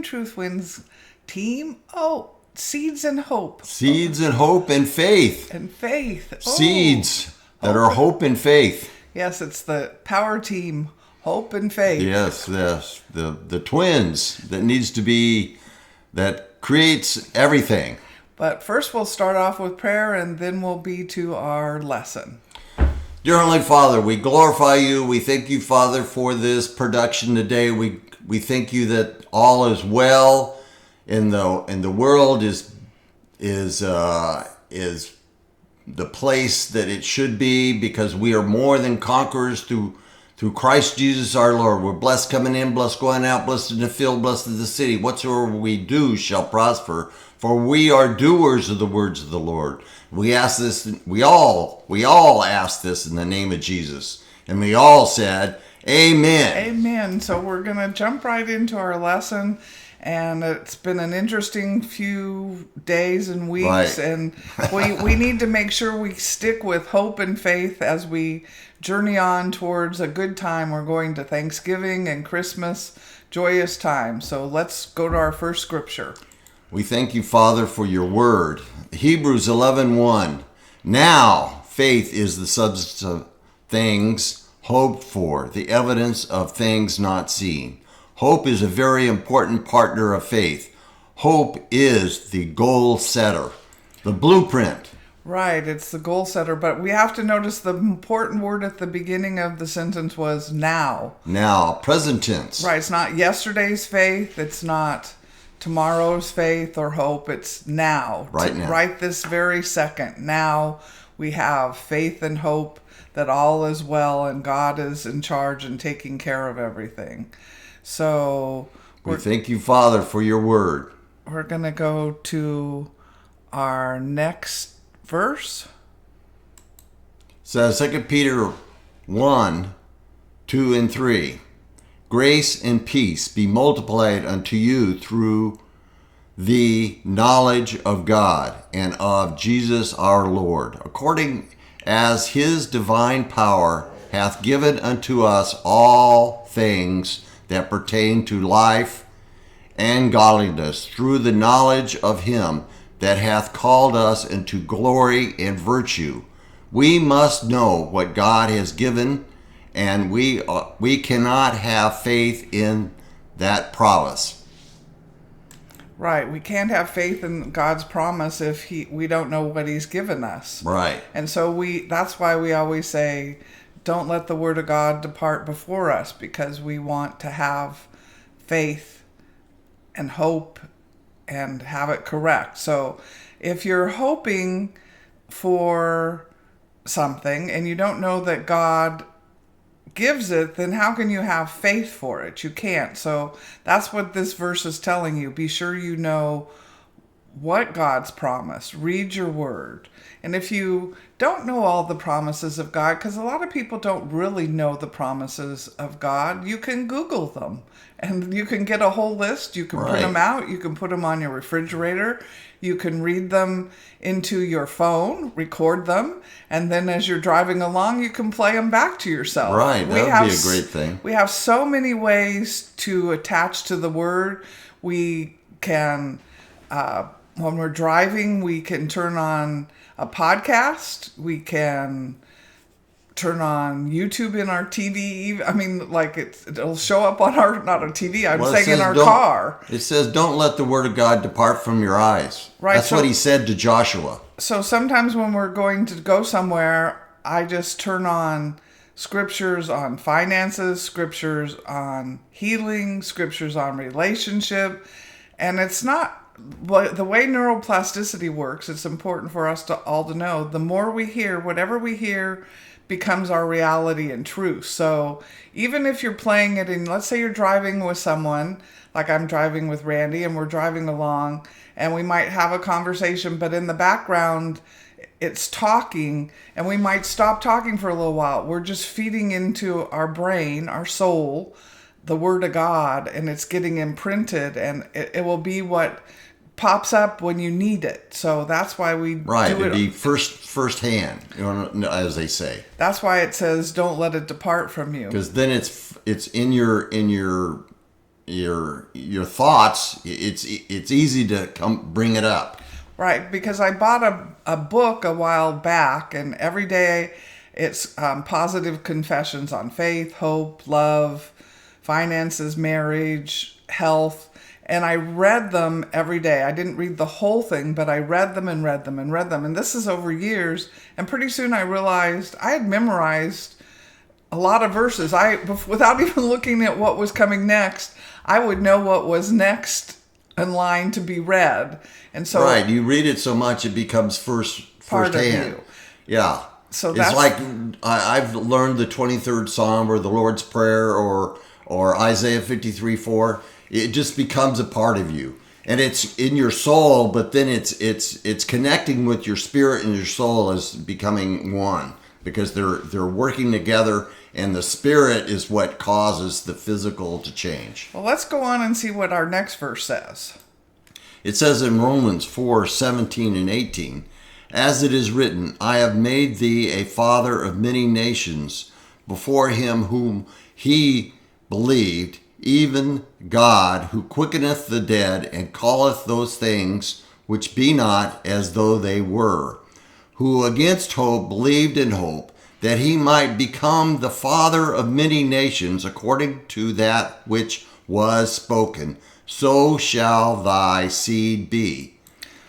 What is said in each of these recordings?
Truth Wins team? Oh, Seeds and Hope. Seeds and hope and faith. And faith. Oh. Seeds that are hope and faith. Yes, it's the power team, Hope and Faith. Yes. The twins that needs to be, that creates everything. But first we'll start off with prayer, and then we'll be to our lesson. Dear Heavenly Father, we glorify you. We thank you, Father, for this production today. We thank you that all is well in the world is the place that it should be, because we are more than conquerors through Christ Jesus our Lord. We're blessed coming in, blessed going out, blessed in the field, blessed in the city. Whatsoever we do shall prosper, for we are doers of the words of the Lord. We ask this, we all ask this in the name of Jesus. And we all said, Amen. Amen. So we're going to jump right into our lesson. And it's been an interesting few days and weeks. Right. And we need to make sure we stick with hope and faith as we journey on towards a good time. We're going to Thanksgiving and Christmas, joyous time. So let's go to our first scripture. We thank you, Father, for your word. Hebrews 11:1. Now faith is the substance of things hoped for, the evidence of things not seen. Hope is a very important partner of faith. Hope is the goal setter, the blueprint. Right, it's the goal setter, but we have to notice the important word at the beginning of the sentence was now. Now, present tense. Right, it's not yesterday's faith, it's not tomorrow's faith or hope, it's now. Right now. Right this very second. Now we have faith and hope that all is well and God is in charge and taking care of everything. So we thank you, Father, for your word. We're going to go to our next verse. It says 2 Peter 1, 2 and 3. Grace and peace be multiplied unto you through the knowledge of God and of Jesus our Lord, according as his divine power hath given unto us all things that pertain to life and godliness, through the knowledge of him that hath called us into glory and virtue. We must know what God has given, and we cannot have faith in that promise. Right, we can't have faith in God's promise if we don't know what he's given us. Right. And so that's why we always say, don't let the word of God depart before us, because we want to have faith and hope and have it correct. So if you're hoping for something and you don't know that God gives it, then how can you have faith for it? You can't. So that's what this verse is telling you. Be sure you know what God's promised. Read your word. And if you don't know all the promises of God, because a lot of people don't really know the promises of God, you can Google them. And you can get a whole list. You can print them out. You can put them on your refrigerator. You can read them into your phone, record them, and then as you're driving along, you can play them back to yourself. Right, that would be a great thing. We have so many ways to attach to the word. We can, when we're driving, we can turn on a podcast. We can turn on YouTube in our TV. I mean, like it'll show up on not our TV. I'm saying in our car. It says, don't let the word of God depart from your eyes. Right. That's what he said to Joshua. So sometimes when we're going to go somewhere, I just turn on scriptures on finances, scriptures on healing, scriptures on relationship. And it's not the way neuroplasticity works. It's important for us all to know. The more we hear, whatever we hear becomes our reality and truth. So even if you're playing it in, let's say you're driving with someone, like I'm driving with Randy and we're driving along and we might have a conversation, but in the background it's talking and we might stop talking for a little while. We're just feeding into our brain, our soul, the word of God, and it's getting imprinted, and it will be what pops up when you need it. So that's why we do it. It'd be first hand, as they say. That's why it says don't let it depart from you. Because then it's in your your thoughts, it's easy to bring it up. Right, because I bought a book a while back, and every day it's positive confessions on faith, hope, love, finances, marriage, health. And I read them every day. I didn't read the whole thing, but I read them and read them and read them. And this is over years. And pretty soon I realized I had memorized a lot of verses. Without even looking at what was coming next, I would know what was next in line to be read. And so right, you read it so much it becomes part of firsthand. you. Yeah. So it's that's like I've learned the 23rd Psalm or the Lord's Prayer or Isaiah 53:4. It just becomes a part of you, and it's in your soul. But then it's connecting with your spirit and your soul as becoming one, because they're working together, and the spirit is what causes the physical to change. Well, let's go on and see what our next verse says. It says in Romans 4:17 and 18, "As it is written, I have made thee a father of many nations before him whom he believed, even God, who quickeneth the dead, and calleth those things which be not as though they were, who against hope believed in hope, that he might become the father of many nations, according to that which was spoken, so shall thy seed be."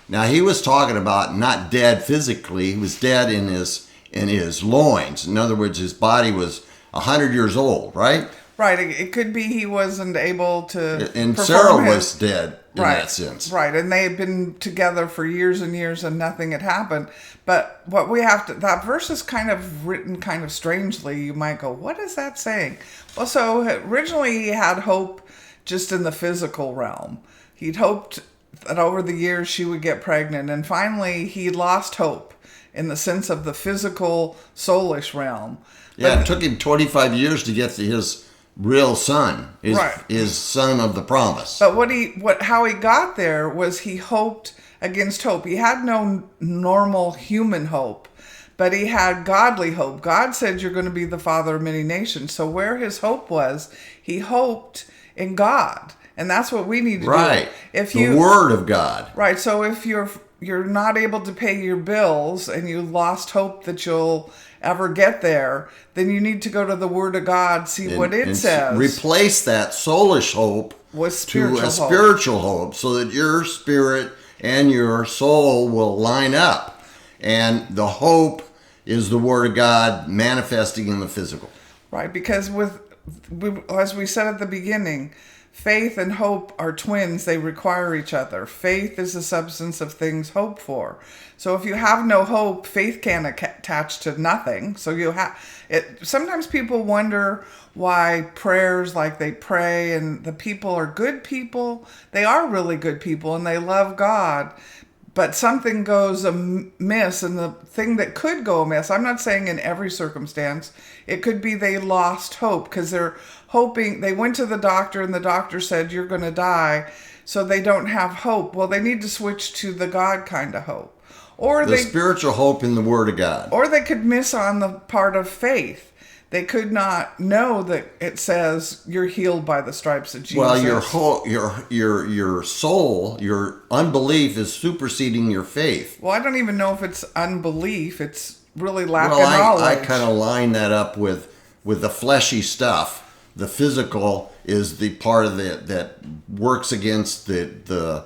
Now he was talking about not dead physically; he was dead in his loins. In other words, his body was 100 years old, right? Right. It could be he wasn't able to. And Sarah was dead in right, that sense. Right. And they had been together for years and years and nothing had happened. But what we have to, that verse is kind of written kind of strangely. You might go, what is that saying? Well, so originally he had hope just in the physical realm. He'd hoped that over the years she would get pregnant. And finally he lost hope in the sense of the physical, soulish realm. Yeah, it took him 25 years to get to his real son, his son of the promise. But how he got there was he hoped against hope. He had no normal human hope, but he had godly hope. God said you're going to be the father of many nations. So where his hope was, he hoped in God. And that's what we need to do. Right. The word of God. Right. So if you're not able to pay your bills and you lost hope that you'll ever get there, then you need to go to the Word of God, see what it says. Replace that soulish hope with spiritual hope, so that your spirit and your soul will line up. And the hope is the Word of God manifesting in the physical. Right, because as we said at the beginning, faith and hope are twins. They require each other. Faith is the substance of things hoped for. So if you have no hope, faith can't attach to nothing. So you have it. Sometimes people wonder why prayers, like they pray and the people are good people. They are really good people and they love God. But something goes amiss, and the thing that could go amiss, I'm not saying in every circumstance, it could be they lost hope because they're hoping, they went to the doctor and the doctor said, you're going to die, so they don't have hope. Well, they need to switch to the God kind of hope. Or the spiritual hope in the Word of God. Or they could miss on the part of faith. They could not know that it says you're healed by the stripes of Jesus. Well, your soul, your unbelief is superseding your faith. Well, I don't even know if it's unbelief. It's really lack of knowledge. I kind of line that up with the fleshy stuff. The physical is the part of it that works against the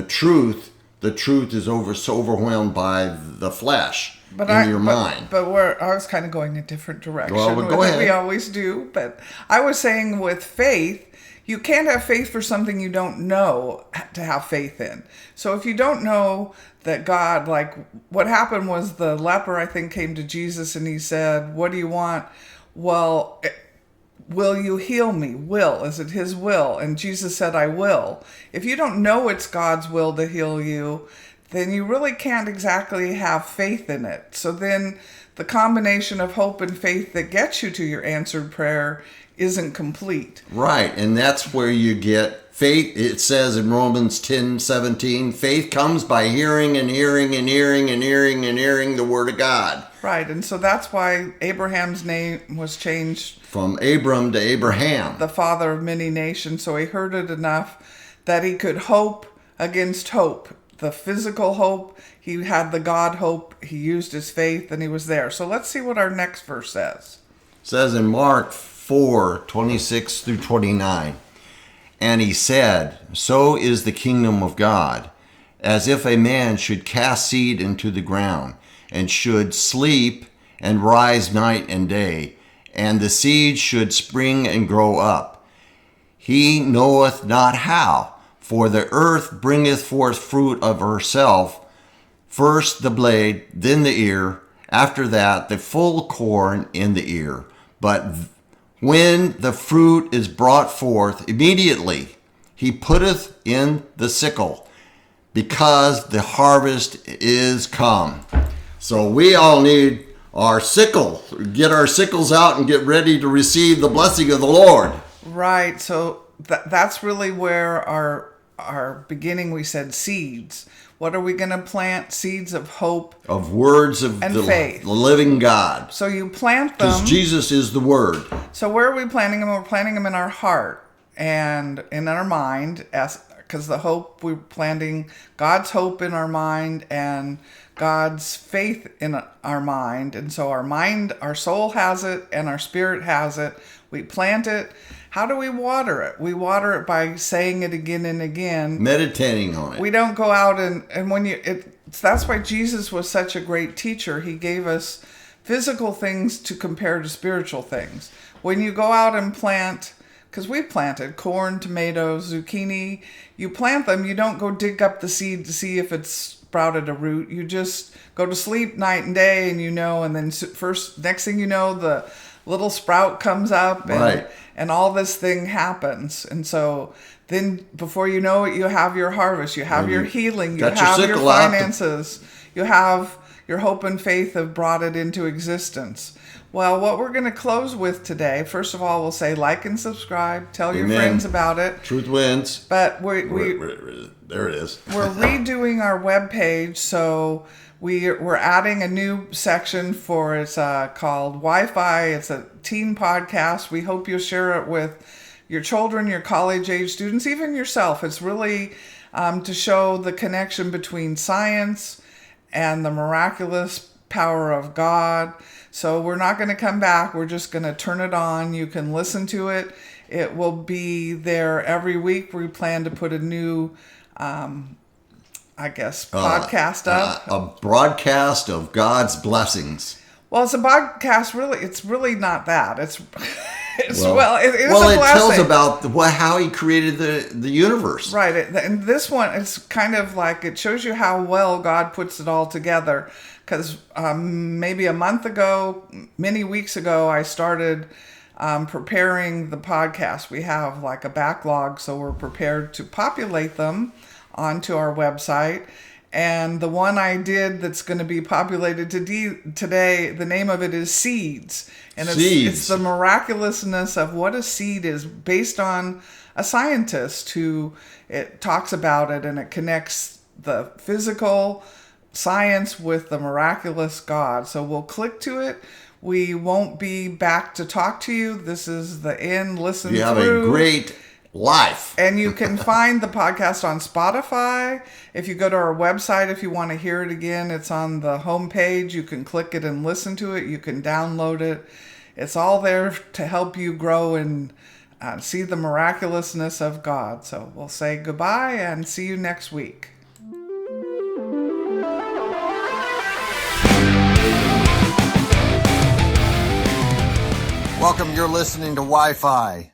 truth. The truth is so overwhelmed by the flesh. Your mind. But I was kind of going a different direction. Well, go ahead. We always do. But I was saying with faith, you can't have faith for something you don't know to have faith in. So if you don't know that God, like what happened was the leper, I think, came to Jesus and he said, what do you want? Well, will you heal me? Will. Is it his will? And Jesus said, I will. If you don't know it's God's will to heal you, then you really can't exactly have faith in it. So then the combination of hope and faith that gets you to your answered prayer isn't complete. Right, and that's where you get faith, it says in Romans 10:17, faith comes by hearing and hearing and hearing and hearing and hearing the word of God. Right, and so that's why Abraham's name was changed From Abram to Abraham. the father of many nations, so he heard it enough that he could hope against hope. The physical hope, he had the God hope, he used his faith, and he was there. So let's see what our next verse says. It says in Mark 4:26 through 29, and he said, so is the kingdom of God, as if a man should cast seed into the ground, and should sleep and rise night and day, and the seed should spring and grow up. He knoweth not how, for the earth bringeth forth fruit of herself, first the blade, then the ear, after that the full corn in the ear. But when the fruit is brought forth, immediately he putteth in the sickle, because the harvest is come. So we all need our sickle. Get our sickles out and get ready to receive the blessing of the Lord. Right, so that's really where our beginning, we said seeds. What are we going to plant? Seeds of hope. Of words of and the faith. Living God. So you plant them. Because Jesus is the Word. So where are we planting them? We're planting them in our heart and in our mind, because the hope, we're planting God's hope in our mind and God's faith in our mind. And so our mind, our soul has it and our spirit has it. We plant it. How do we water it? We water it by saying it again and again. Meditating on it. We don't go out and when that's why Jesus was such a great teacher. He gave us physical things to compare to spiritual things. When you go out and plant, because we planted corn, tomatoes, zucchini, you plant them, you don't go dig up the seed to see if it's sprouted a root. You just go to sleep night and day, and and then next thing you know, the little sprout comes up, and all this thing happens. And so then before you know it, you have your harvest, you have your healing, you have your finances, you have your hope and faith have brought it into existence. Well, what we're going to close with today, first of all, we'll say like and subscribe, tell your friends about it. Truth wins. But there it is. We're redoing our webpage, so we're adding a new section for it's called Wi-Fi. It's a teen podcast. We hope you'll share it with your children, your college-age students, even yourself. It's really to show the connection between science and the miraculous power of God. So we're not going to come back. We're just going to turn it on. You can listen to it. It will be there every week. We plan to put a new podcast up. A broadcast of God's blessings. Well, it's a podcast. Really, it's really not that. It is a blessing. It tells about how He created the universe. Right, and this one, it's kind of like it shows you how well God puts it all together. Because maybe many weeks ago, I started preparing the podcast. We have like a backlog, so we're prepared to populate them onto our website. And the one I did that's going to be populated today, the name of it is Seeds. And it's the miraculousness of what a seed is based on a scientist who it talks about it, and it connects the physical science with the miraculous God. So we'll click to it. We won't be back to talk to you. This is the end. Listen through. You have a great life. And you can find the podcast on Spotify. If you go to our website, if you want to hear it again, it's on the homepage. You can click it and listen to it. You can download it. It's all there to help you grow and see the miraculousness of God. So we'll say goodbye and see you next week. Welcome, you're listening to Wi-Fi,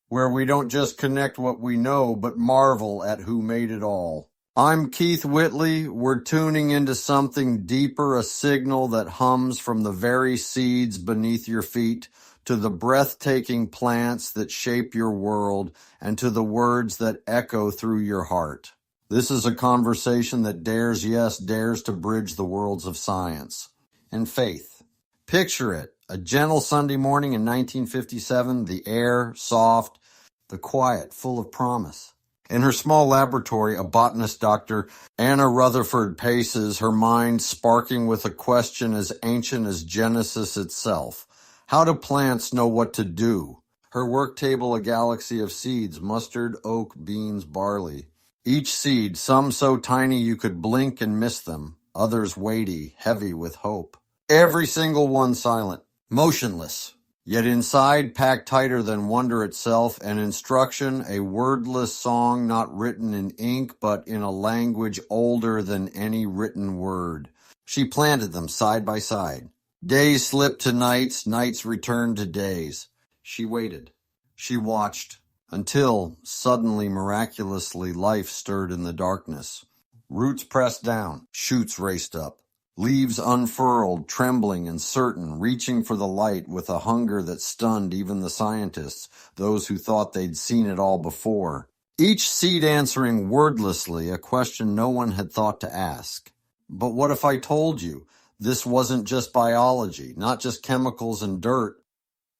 where we don't just connect what we know, but marvel at who made it all. I'm Keith Whitley. We're tuning into something deeper, a signal that hums from the very seeds beneath your feet to the breathtaking plants that shape your world and to the words that echo through your heart. This is a conversation that dares to bridge the worlds of science and faith. Picture it. A gentle Sunday morning in 1957, the air soft, the quiet full of promise. In her small laboratory, a botanist, Dr. Anna Rutherford, paces, her mind sparking with a question as ancient as Genesis itself. How do plants know what to do? Her work table a galaxy of seeds, mustard, oak, beans, barley. Each seed, some so tiny you could blink and miss them, others weighty, heavy with hope. Every single one silent, motionless. Yet inside, packed tighter than wonder itself, an instruction, a wordless song not written in ink, but in a language older than any written word. She planted them side by side. Days slipped to nights, nights returned to days. She waited. She watched, until, suddenly, miraculously, life stirred in the darkness. Roots pressed down, shoots raced up. Leaves unfurled, trembling and certain, reaching for the light with a hunger that stunned even the scientists, those who thought they'd seen it all before. Each seed answering wordlessly a question no one had thought to ask. But what if I told you this wasn't just biology, not just chemicals and dirt?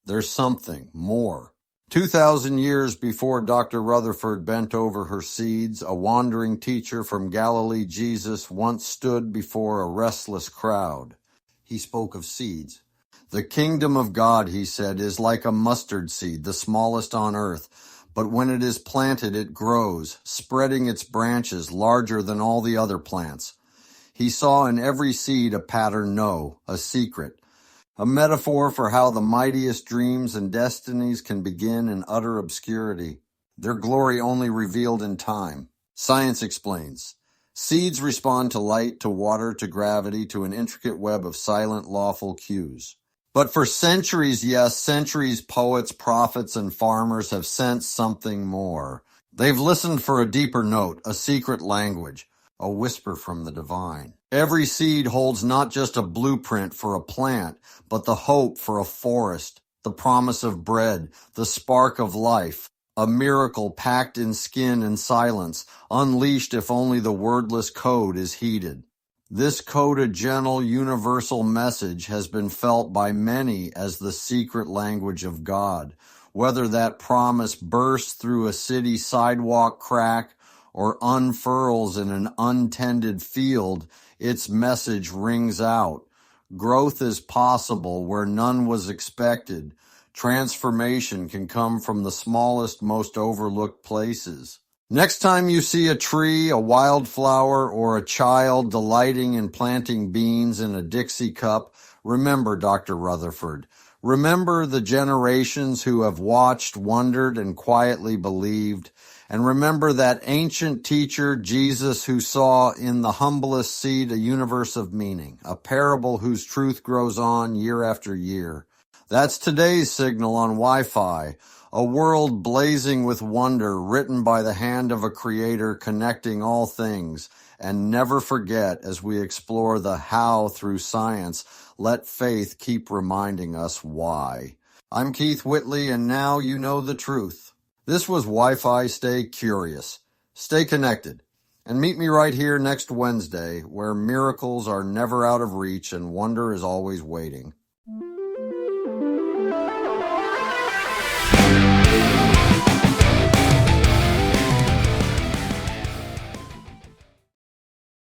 There's something more. 2,000 years before Dr. Rutherford bent over her seeds, a wandering teacher from Galilee, Jesus, once stood before a restless crowd. He spoke of seeds. The kingdom of God, he said, is like a mustard seed, the smallest on earth. But when it is planted, it grows, spreading its branches larger than all the other plants. He saw in every seed a pattern, no, a secret. A metaphor for how the mightiest dreams and destinies can begin in utter obscurity, their glory only revealed in time. Science explains. Seeds respond to light, to water, to gravity, to an intricate web of silent, lawful cues. But for centuries, yes, centuries, poets, prophets, and farmers have sensed something more. They've listened for a deeper note, a secret language, a whisper from the divine. Every seed holds not just a blueprint for a plant, but the hope for a forest, the promise of bread, the spark of life, a miracle packed in skin and silence, unleashed if only the wordless code is heeded. This coded, gentle, universal message has been felt by many as the secret language of God. Whether that promise bursts through a city sidewalk crack or unfurls in an untended field, its message rings out. Growth is possible where none was expected. Transformation can come from the smallest, most overlooked places. Next time you see a tree, a wildflower, or a child delighting in planting beans in a Dixie cup, remember Dr. Rutherford. Remember the generations who have watched, wondered, and quietly believed. And remember that ancient teacher, Jesus, who saw in the humblest seed a universe of meaning, a parable whose truth grows on year after year. That's today's signal on Wi-Fi, a world blazing with wonder written by the hand of a creator connecting all things. And never forget, as we explore the how through science, let faith keep reminding us why. I'm Keith Whitley, and now you know the truth. This was Wi-Fi. Stay curious, stay connected, and meet me right here next Wednesday, where miracles are never out of reach and wonder is always waiting.